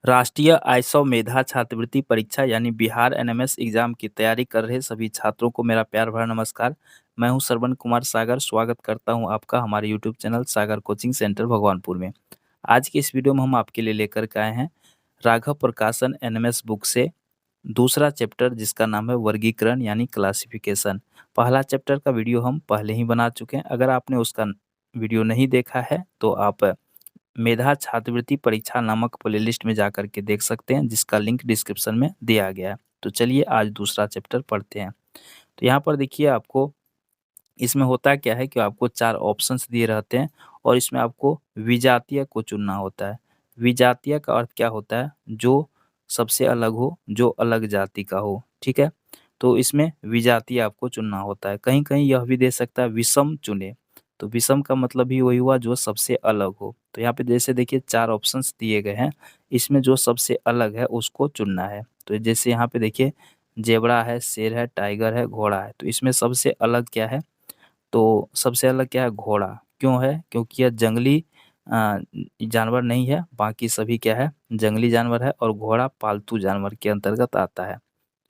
राष्ट्रीय आयसो मेधा छात्रवृत्ति परीक्षा यानी बिहार एनएमएस एग्जाम की तैयारी कर रहे सभी छात्रों को मेरा प्यार भरा नमस्कार। मैं हूं श्रवण कुमार सागर। स्वागत करता हूं आपका हमारे यूट्यूब चैनल सागर कोचिंग सेंटर भगवानपुर में। आज की इस वीडियो में हम आपके लिए लेकर के आए हैं राघव प्रकाशन एनएमएस बुक से दूसरा चैप्टर, जिसका नाम है वर्गीकरण यानी क्लासिफिकेशन। पहला चैप्टर का वीडियो हम पहले ही बना चुके हैं। अगर आपने उसका वीडियो नहीं देखा है तो आप मेधा छात्रवृत्ति परीक्षा नामक प्लेलिस्ट में जाकर के देख सकते हैं, जिसका लिंक डिस्क्रिप्शन में दिया गया है। तो चलिए आज दूसरा चैप्टर पढ़ते हैं। तो यहाँ पर देखिए, आपको इसमें होता क्या है कि आपको 4 ऑप्शंस दिए रहते हैं और इसमें आपको विजातीय को चुनना होता है। विजातीय का अर्थ क्या होता है? जो सबसे अलग हो, जो अलग जाति का हो, ठीक है? तो इसमें विजातीय आपको चुनना होता है। कहीं-कहीं यह भी दे सकता है विषम चुनें, तो विषम का मतलब भी वही हुआ जो सबसे अलग हो। तो यहाँ पे जैसे देखिए 4 ऑप्शंस दिए गए हैं, इसमें जो सबसे अलग है उसको चुनना है। तो जैसे यहाँ पे देखिए ज़ेब्रा है, शेर है, टाइगर है, घोड़ा है। तो इसमें सबसे अलग क्या है? तो सबसे अलग क्या है? घोड़ा। क्यों है? क्योंकि यह जंगली जानवर नहीं है, बाकी सभी क्या है? जंगली जानवर है और घोड़ा पालतू जानवर के अंतर्गत आता है।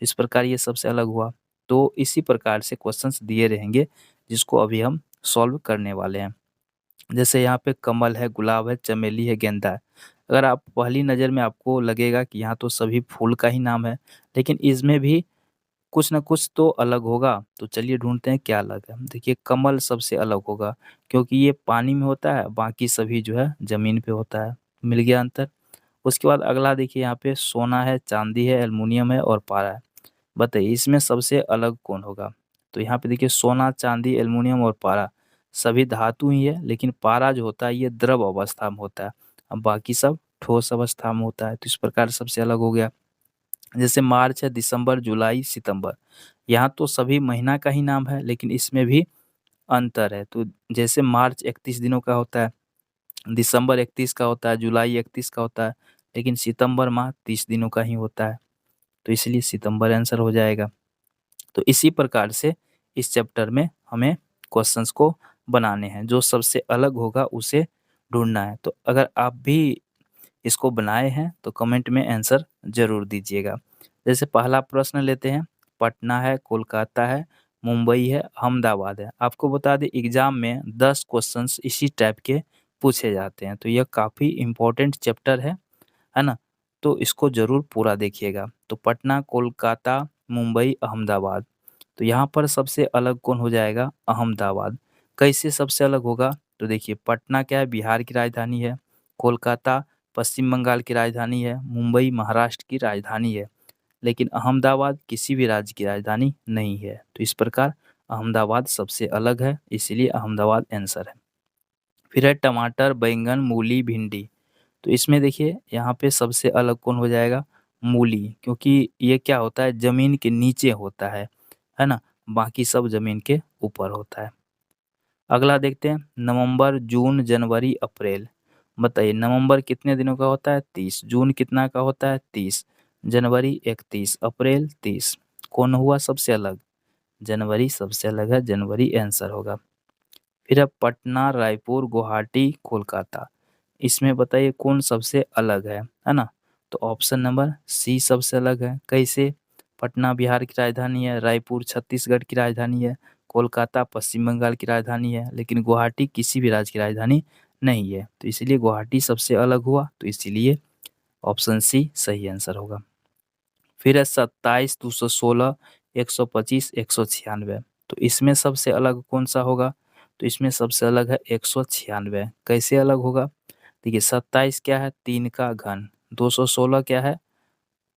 इस प्रकार ये सबसे अलग हुआ। तो इसी प्रकार से क्वेश्चंस दिए रहेंगे, जिसको अभी हम सॉल्व करने वाले हैं। जैसे यहाँ पे कमल है, गुलाब है, चमेली है, गेंदा है। अगर आप पहली नज़र में आपको लगेगा कि यहाँ तो सभी फूल का ही नाम है, लेकिन इसमें भी कुछ न कुछ तो अलग होगा। तो चलिए ढूँढते हैं क्या अलग है। देखिए कमल सबसे अलग होगा, क्योंकि ये पानी में होता है, बाकी सभी जो है ज़मीन पे होता है। मिल गया अंतर। उसके बाद अगला देखिए, यहाँ पे सोना है, चाँदी है, एल्युमिनियम है और पारा है। बताइए इसमें सबसे अलग कौन होगा? तो यहाँ पे देखिए सोना, चाँदी, एल्युमिनियम और पारा सभी धातु ही है, लेकिन पारा जो होता है ये द्रव अवस्था में होता है। अब बाकी सब ठोस अवस्था में होता है। तो इस प्रकार सबसे अलग हो गया। जैसे मार्च है, दिसंबर, जुलाई, सितंबर, यहाँ तो सभी महीना का ही नाम है, लेकिन इसमें भी अंतर है। तो जैसे मार्च 31 दिनों का होता है, दिसंबर 31 का होता है, जुलाई 31 का होता है, लेकिन सितंबर माह 30 दिनों का ही होता है। तो इसलिए सितंबर आंसर हो जाएगा। तो इसी प्रकार से इस चैप्टर में हमें क्वेश्चंस को बनाने हैं। जो सबसे अलग होगा उसे ढूँढना है। तो अगर आप भी इसको बनाए हैं तो कमेंट में आंसर ज़रूर दीजिएगा। जैसे पहला प्रश्न लेते हैं, पटना है, कोलकाता है, मुंबई है, अहमदाबाद है। आपको बता दें एग्ज़ाम में 10 क्वेश्चंस इसी टाइप के पूछे जाते हैं। तो यह काफ़ी इम्पोर्टेंट चैप्टर है ना? तो इसको ज़रूर पूरा देखिएगा। तो पटना, कोलकाता, मुंबई, अहमदाबाद। तो यहाँ पर सबसे अलग कौन हो जाएगा? अहमदाबाद। कैसे सबसे अलग होगा? तो देखिए पटना क्या है? बिहार की राजधानी है। कोलकाता पश्चिम बंगाल की राजधानी है। मुंबई महाराष्ट्र की राजधानी है। लेकिन अहमदाबाद किसी भी राज्य की राजधानी नहीं है। तो इस प्रकार अहमदाबाद सबसे अलग है, इसीलिए अहमदाबाद आंसर है। फिर है टमाटर, बैंगन, मूली, भिंडी। तो इसमें देखिए यहाँ पे सबसे अलग कौन हो जाएगा? मूली, क्योंकि ये क्या होता है? ज़मीन के नीचे होता है ना? बाकी सब ज़मीन के ऊपर होता है। अगला देखते हैं, नवंबर, जून, जनवरी, अप्रैल। बताइए नवंबर कितने दिनों का होता है? 30। जून कितना का होता है? 30। जनवरी 31, अप्रैल 30। कौन हुआ सबसे अलग? जनवरी सबसे अलग है, जनवरी आंसर होगा। फिर अब पटना, रायपुर, गुवाहाटी, कोलकाता। इसमें बताइए कौन सबसे अलग है ना? तो ऑप्शन नंबर सी सबसे अलग है। कैसे? पटना बिहार की राजधानी है, रायपुर छत्तीसगढ़ की राजधानी है, कोलकाता पश्चिम बंगाल की राजधानी है, लेकिन गुवाहाटी किसी भी राज्य की राजधानी नहीं है। तो इसीलिए गुवाहाटी सबसे अलग हुआ, तो इसीलिए ऑप्शन सी सही आंसर होगा। फिर है 27, 216, 125, 196। तो इसमें सबसे अलग कौन सा होगा? तो इसमें सबसे अलग है 196। कैसे अलग होगा? देखिए 27 क्या है? 3 का घन, 216 क्या है?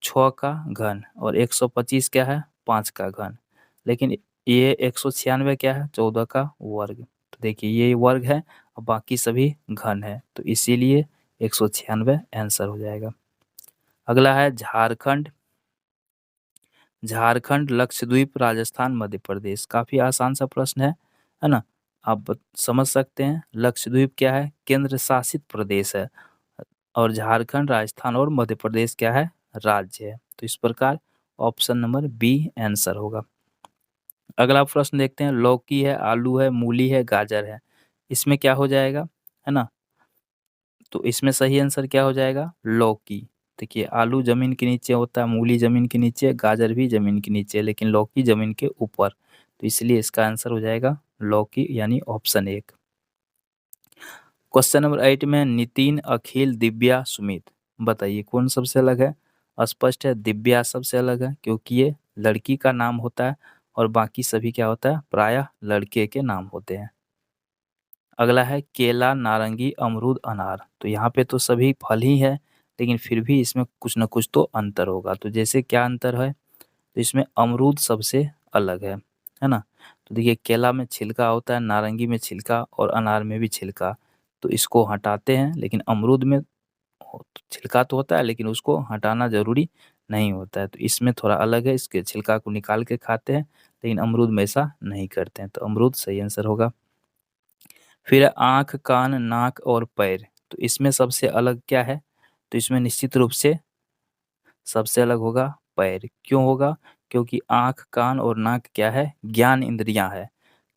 6 का घन और 125 क्या है? 5 का घन। लेकिन ये 196 क्या है? 14 का वर्ग। तो देखिए ये वर्ग है और बाकी सभी घन है, तो इसीलिए 196 आंसर हो जाएगा। अगला है झारखंड, झारखंड, लक्षद्वीप, राजस्थान, मध्य प्रदेश। काफ़ी आसान सा प्रश्न है ना? आप समझ सकते हैं। लक्षद्वीप क्या है? केंद्र शासित प्रदेश है और झारखंड, राजस्थान और मध्य प्रदेश क्या है? राज्य है। तो इस प्रकार ऑप्शन नंबर बी आंसर होगा। अगला प्रश्न देखते हैं, लौकी है, आलू है, मूली है, गाजर है। इसमें क्या हो जाएगा? है ना? तो इसमें सही आंसर क्या हो जाएगा? लौकी। देखिए आलू ज़मीन के नीचे होता है, मूली ज़मीन के नीचे, गाजर भी ज़मीन के नीचे, लेकिन लौकी ज़मीन के ऊपर। तो इसलिए इसका आंसर हो जाएगा लौकी यानी ऑप्शन 1। क्वेश्चन नंबर 8 में नितिन, अखिल, दिव्या, सुमित, बताइए कौन सबसे अलग है? स्पष्ट है, दिव्या सबसे अलग है क्योंकि ये लड़की का नाम होता है और बाकी सभी क्या होता है? प्रायः लड़के के नाम होते हैं। अगला है केला, नारंगी, अमरूद, अनार। तो यहाँ पे तो सभी फल ही है, लेकिन फिर भी इसमें कुछ न कुछ तो अंतर होगा। तो जैसे क्या अंतर है? तो इसमें अमरूद सबसे अलग है ना? तो देखिए केला में छिलका होता है, नारंगी में छिलका और अनार में भी छिलका। तो इसको हटाते हैं, लेकिन अमरूद में छिलका तो होता है लेकिन उसको हटाना ज़रूरी नहीं होता है। तो इसमें थोड़ा अलग है, इसके छिलका को निकाल के खाते हैं, लेकिन अमरूद में ऐसा नहीं करते हैं। तो अमरूद सही आंसर होगा। फिर आँख, कान, नाक और पैर। तो इसमें सबसे अलग क्या है? तो इसमें निश्चित रूप से सबसे अलग होगा पैर। क्यों होगा? क्योंकि आँख, कान और नाक क्या है? ज्ञान इंद्रियाँ है।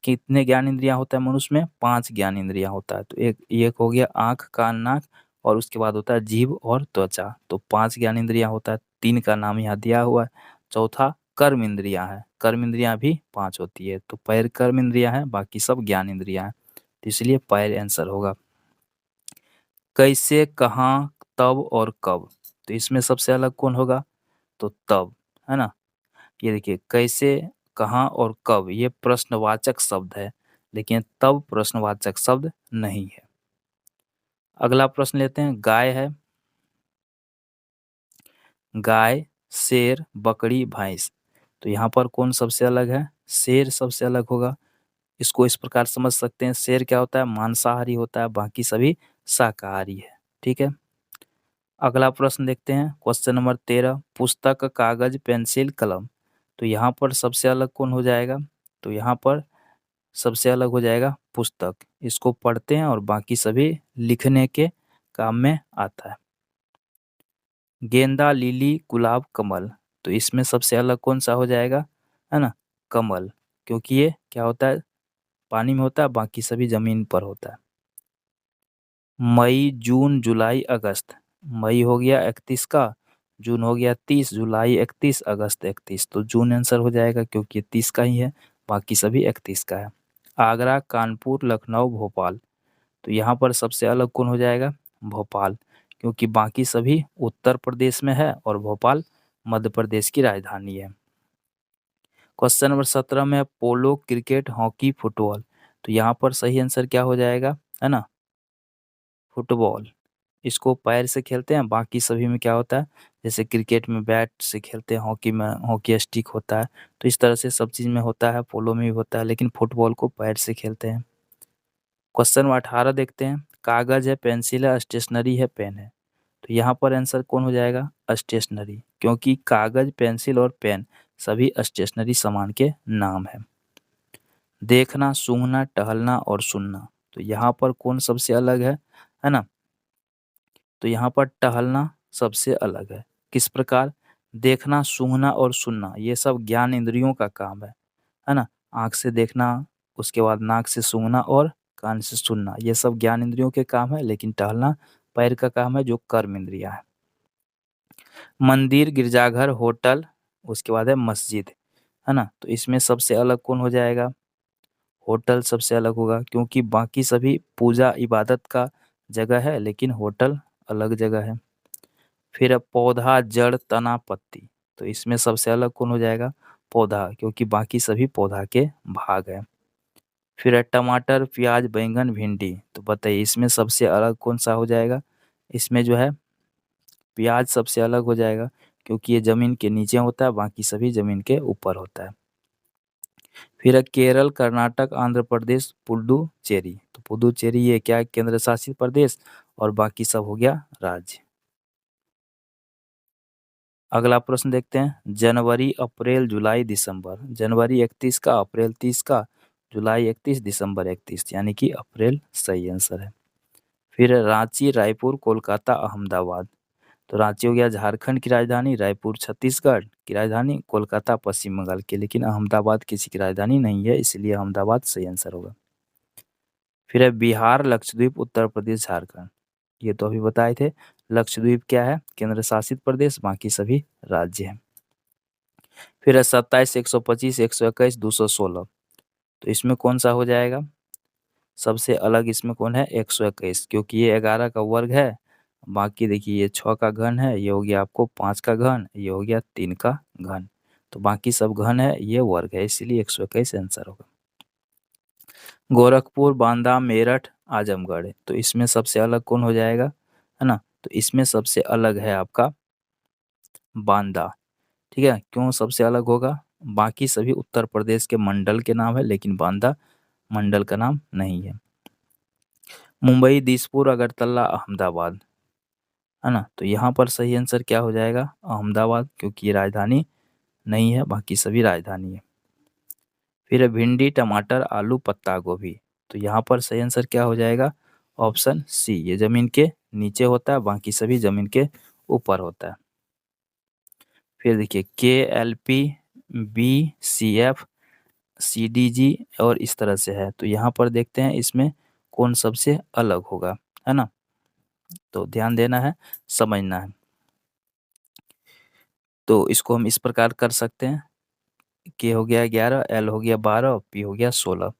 कितने ज्ञान इंद्रियाँ होता है मनुष्य में? 5 ज्ञान इंद्रियाँ होता है। तो एक एक हो गया आँख, कान, नाक और उसके बाद होता है जीभ और त्वचा। तो 5 ज्ञान इंद्रियाँ होता है, 3 का नाम यहाँ दिया हुआ है। चौथा कर्म इंद्रियाँ है, कर्म इंद्रियाँ भी 5 होती है। तो पैर कर्म इंद्रियाँ हैं, बाकी सब ज्ञान इंद्रियाँ हैं। तो इसलिए पैर आंसर होगा। कैसे, कहाँ, तब और कब। तो इसमें सबसे अलग कौन होगा? तो तब, है ना? ये देखिए कैसे, कहाँ और कब ये प्रश्नवाचक शब्द है, लेकिन तब प्रश्नवाचक शब्द नहीं है। अगला प्रश्न लेते हैं, गाय है, गाय, शेर, बकरी, भैंस। तो यहाँ पर कौन सबसे अलग है? शेर सबसे अलग होगा। इसको इस प्रकार समझ सकते हैं, शेर क्या होता है? मांसाहारी होता है, बाकी सभी शाकाहारी है। ठीक है। अगला प्रश्न देखते हैं, क्वेश्चन नंबर 13, पुस्तक, कागज, पेंसिल, कलम। तो यहाँ पर सबसे अलग कौन हो जाएगा? तो यहाँ पर सबसे अलग हो जाएगा पुस्तक। इसको पढ़ते हैं और बाकी सभी लिखने के काम में आता है। गेंदा, लिली, गुलाब, कमल। तो इसमें सबसे अलग कौन-सा हो जाएगा? है ना? कमल, क्योंकि ये क्या होता है? पानी में होता है, बाकी सभी ज़मीन पर होता है। मई, जून, जुलाई, अगस्त। मई हो गया 31 का, जून हो गया 30, जुलाई 31, अगस्त 31। तो जून आंसर हो जाएगा क्योंकि ये 30 का ही है, बाकी सभी 31 का है। आगरा, कानपुर, लखनऊ, भोपाल। तो यहाँ पर सबसे अलग कौन हो जाएगा? भोपाल, क्योंकि बाकी सभी उत्तर प्रदेश में है और भोपाल मध्य प्रदेश की राजधानी है। क्वेश्चन नंबर 17 में पोलो, क्रिकेट, हॉकी, फुटबॉल। तो यहाँ पर सही आंसर क्या हो जाएगा? है ना? फुटबॉल। इसको पैर से खेलते हैं, बाकी सभी में क्या होता है? जैसे क्रिकेट में बैट से खेलते हैं, हॉकी में हॉकी स्टिक होता है। तो इस तरह से सब चीज़ में होता है, पोलो में भी होता है, लेकिन फुटबॉल को पैर से खेलते हैं। क्वेश्चन नंबर 18 देखते हैं, कागज़ है, पेंसिल है, स्टेशनरी है, पेन है। तो यहाँ पर आंसर कौन हो जाएगा? स्टेशनरी, क्योंकि कागज़, पेंसिल और पेन सभी स्टेशनरी सामान के नाम हैं। देखना, सूंघना, टहलना और सुनना। तो यहाँ पर कौन सबसे अलग है ना? तो यहाँ पर टहलना सबसे अलग है। किस प्रकार? देखना, सूंघना और सुनना ये सब ज्ञान इंद्रियों का काम है ना? आँख से देखना, उसके बाद नाक से सूंघना और कान से सुनना, ये सब ज्ञान इंद्रियों के काम है, लेकिन टहलना पैर का काम है जो कर्म इंद्रियाँ है। मंदिर, गिरजाघर, होटल, उसके बाद है मस्जिद, है ना? तो इसमें सबसे अलग कौन हो जाएगा? होटल सबसे अलग होगा, क्योंकि बाकी सभी पूजा इबादत का जगह है, लेकिन होटल अलग जगह है। फिर पौधा, जड़, तना, पत्ती। तो इसमें सबसे अलग कौन हो जाएगा? पौधा, क्योंकि बाकी सभी पौधा के भाग हैं। फिर है टमाटर, प्याज, बैंगन, भिंडी। तो बताइए इसमें सबसे अलग कौन-सा हो जाएगा? इसमें जो है प्याज सबसे अलग हो जाएगा, क्योंकि ये ज़मीन के नीचे होता है, बाकी सभी ज़मीन के ऊपर होता है। फिर है केरल, कर्नाटक, आंध्र प्रदेश, पुडुचेरी। तो पुडुचेरी ये क्या है? केंद्र शासित प्रदेश और बाकी सब हो गया राज्य। अगला प्रश्न देखते हैं, जनवरी, अप्रैल, जुलाई, दिसंबर। जनवरी 31 का, अप्रैल 30 का, जुलाई 31, दिसंबर 31, यानी कि अप्रैल सही आंसर है। फिर रांची, रायपुर, कोलकाता, अहमदाबाद। तो रांची हो गया झारखंड की राजधानी, रायपुर छत्तीसगढ़ की राजधानी, कोलकाता पश्चिम बंगाल की, लेकिन अहमदाबाद किसी की राजधानी नहीं है, इसलिए अहमदाबाद सही आंसर होगा। फिर है बिहार, लक्षद्वीप, उत्तर प्रदेश, झारखंड। ये तो अभी बताए थे। लक्षद्वीप क्या है? केंद्र शासित प्रदेश, बाकी सभी राज्य हैं। फिर है 27, 125, 121, 216। तो इसमें कौन सा हो जाएगा? सबसे अलग इसमें कौन है? 121, क्योंकि ये 11 का वर्ग है। बाकी देखिए ये 6 का घन है, ये हो गया आपको 5 का घन, ये हो गया 3 का घन। तो बाकी सब घन है, ये वर्ग है, इसीलिए 121 आंसर होगा। गोरखपुर, बांदा, मेरठ, आजमगढ़ है, तो इसमें सबसे अलग कौन हो जाएगा? है ना? तो इसमें सबसे अलग है आपका बांदा। ठीक है, क्यों सबसे अलग होगा? बाकी सभी उत्तर प्रदेश के मंडल के नाम है, लेकिन बांदा मंडल का नाम नहीं है। मुंबई, दिसपुर, अगरतला, अहमदाबाद, है ना? तो यहाँ पर सही आंसर क्या हो जाएगा? अहमदाबाद, क्योंकि ये राजधानी नहीं है, बाकी सभी राजधानी है। फिर है भिंडी, टमाटर, आलू, पत्ता गोभी। तो यहाँ पर सही आंसर क्या हो जाएगा? ऑप्शन सी, ये जमीन के नीचे होता है, बाकी सभी जमीन के ऊपर होता है। फिर देखिए KLP, BCF, CDG और इस तरह से है। तो यहाँ पर देखते हैं इसमें कौन सबसे अलग होगा, है ना? तो ध्यान देना है, समझना है। तो इसको हम इस प्रकार कर सकते हैं। K हो गया 11, L हो गया 12, P हो गया 16,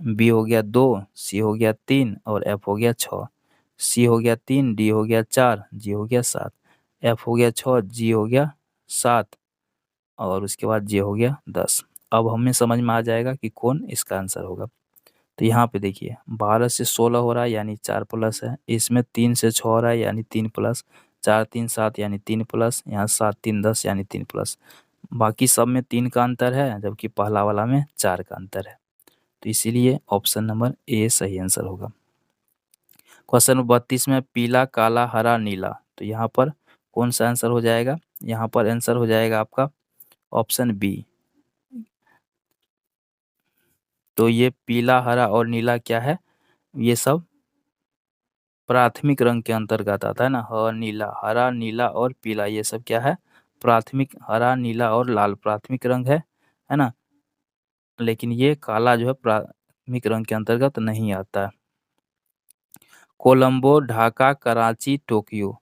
B हो गया 2, C हो गया 3 और F हो गया 6। C हो गया 3, D हो गया 4, G हो गया 7, F हो गया 6, G हो गया 7 और उसके बाद J हो गया 10। अब हमें समझ में आ जाएगा कि कौन इसका आंसर होगा। तो यहाँ पे देखिए 12 से 16 हो रहा है यानी 4 प्लस है, इसमें 3 से 6 हो रहा है यानी 3 प्लस, 4 3 7 यानी 3 प्लस, यहाँ 7 3 10 यानी 3 प्लस। बाकी सब में 3 का अंतर है, जबकि पहला वाला में 4 का अंतर है। तो इसीलिए ऑप्शन नंबर ए सही आंसर होगा। क्वेश्चन नंबर 32 में पीला, काला, हरा, नीला। तो यहाँ पर कौन सा आंसर हो जाएगा? यहाँ पर आंसर हो जाएगा आपका ऑप्शन बी। तो ये पीला, हरा और नीला क्या है? ये सब प्राथमिक रंग के अंतर्गत आता है ना। नीला, हरा, नीला और पीला, ये सब क्या है? प्राथमिक। हरा, नीला और लाल प्राथमिक रंग है ना? लेकिन ये काला जो है प्राथमिक रंग के अंतर्गत नहीं आता है। कोलंबो, ढाका, कराची, टोक्यो।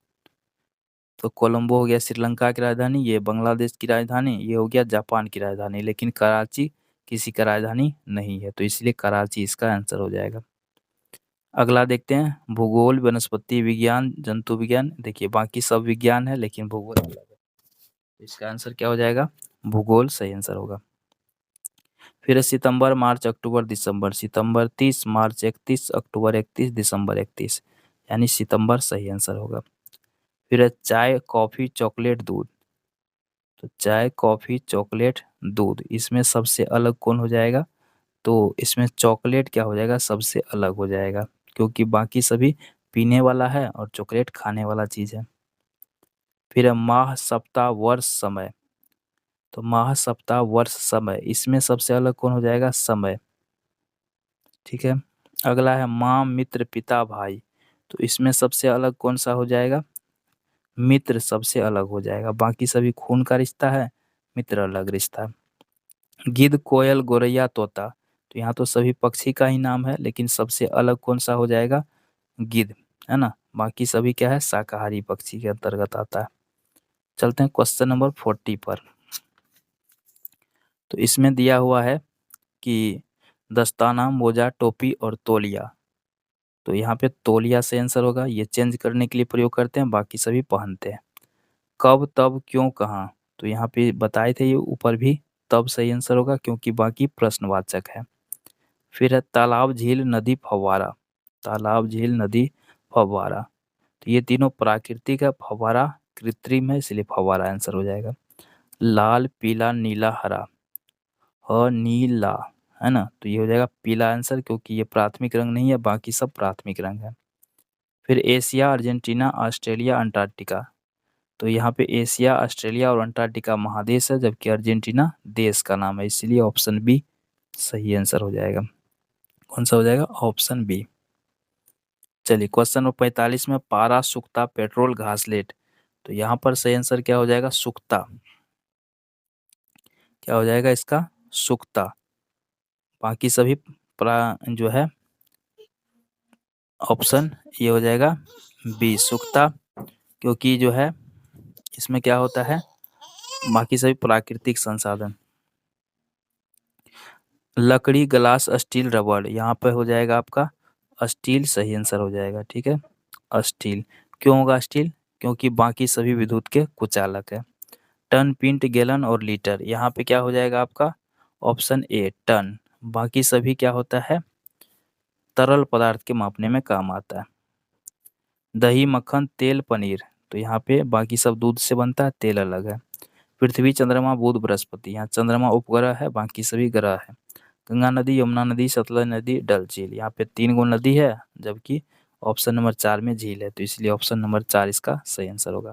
तो कोलंबो हो गया श्रीलंका की राजधानी, ये बांग्लादेश की राजधानी, ये हो गया जापान की राजधानी, लेकिन कराची किसी का राजधानी नहीं है, तो इसलिए कराची इसका आंसर हो जाएगा। अगला देखते हैं भूगोल, वनस्पति विज्ञान, जंतु विज्ञान। देखिए बाकी सब विज्ञान है, लेकिन भूगोल अलग है। तो इसका आंसर क्या हो जाएगा? भूगोल सही आंसर होगा। फिर है सितंबर, मार्च, अक्टूबर, दिसंबर। सितंबर 30, मार्च 31, अक्टूबर 31, दिसंबर 31, यानी सितंबर सही आंसर होगा। फिर है चाय, कॉफी, चॉकलेट, दूध। तो चाय, कॉफी, चॉकलेट, दूध, इसमें सबसे अलग कौन हो जाएगा? तो इसमें चॉकलेट क्या हो जाएगा? सबसे अलग हो जाएगा, क्योंकि बाकी सभी पीने वाला है और चॉकलेट खाने वाला चीज है। फिर है माह, सप्ताह, वर्ष, समय। तो माह, सप्ताह, वर्ष, समय, इसमें सबसे अलग कौन हो जाएगा? समय। ठीक है। अगला है माँ, मित्र, पिता, भाई। तो इसमें सबसे अलग कौन सा हो जाएगा? मित्र सबसे अलग हो जाएगा, बाकी सभी खून का रिश्ता है, मित्र अलग रिश्ता है। गिद्ध, कोयल, गोरैया, तोता। तो यहाँ तो सभी पक्षी का ही नाम है, लेकिन सबसे अलग कौन सा हो जाएगा? गिद्ध, है ना? बाकी सभी क्या है? शाकाहारी पक्षी के अंतर्गत आता है। चलते हैं क्वेश्चन नंबर 40 पर। तो इसमें दिया हुआ है कि दस्ताना, मोजा, टोपी और तौलिया। तो यहाँ पे तौलिया से आंसर होगा, ये चेंज करने के लिए प्रयोग करते हैं, बाकी सभी पहनते हैं। कब, तब, क्यों, कहाँ। तो यहाँ पे बताए थे ये ऊपर भी, तब सही आंसर होगा, क्योंकि बाकी प्रश्नवाचक है। फिर है तालाब, झील, नदी, फव्वारा। तालाब, झील, नदी, फव्वारा। तो ये तीनों प्राकृतिक है, फव्वारा कृत्रिम है, इसलिए फव्वारा आंसर हो जाएगा। लाल, पीला, नीला, हरा, नीला, है ना? तो ये हो जाएगा पीला आंसर, क्योंकि ये प्राथमिक रंग नहीं है, बाकी सब प्राथमिक रंग है। फिर एशिया, अर्जेंटीना, ऑस्ट्रेलिया, अंटार्कटिका। तो यहाँ पे एशिया, ऑस्ट्रेलिया और अंटार्कटिका महादेश है, जबकि अर्जेंटीना देश का नाम है, इसलिए ऑप्शन बी सही आंसर हो जाएगा। कौन सा हो जाएगा? Option B. चलिए क्वेश्चन नंबर 45 में पारा, सुक्ता, पेट्रोल, घासलेट। तो यहाँ पर सही आंसर क्या हो जाएगा? सुक्ता। क्या हो जाएगा इसका? सुक्ता। बाकी सभी जो है ऑप्शन ये हो जाएगा बी, सुक्ता। क्योंकि जो है इसमें क्या होता है, बाकी सभी प्राकृतिक संसाधन। लकड़ी, ग्लास, स्टील, रबड़, यहाँ पे हो जाएगा आपका स्टील सही आंसर हो जाएगा। ठीक है, स्टील। क्यों होगा स्टील? क्योंकि बाकी सभी विद्युत के कुचालक है। टन, पिंट, गैलन और लीटर, यहाँ पे क्या हो जाएगा आपका ऑप्शन ए टन। बाकी सभी क्या होता है, तरल पदार्थ के मापने में काम आता है। दही, मक्खन, तेल, पनीर, तो यहाँ पे बाकी सब दूध से बनता है, तेल अलग है। पृथ्वी, चंद्रमा, बुध, बृहस्पति, यहाँ चंद्रमा उपग्रह है, बाकी सभी ग्रह है। गंगा नदी, यमुना नदी, सतलज नदी, डल झील, यहाँ पे 3 गो नदी है, जबकि ऑप्शन नंबर 4 में झील है, तो इसलिए ऑप्शन नंबर 4 इसका सही आंसर होगा।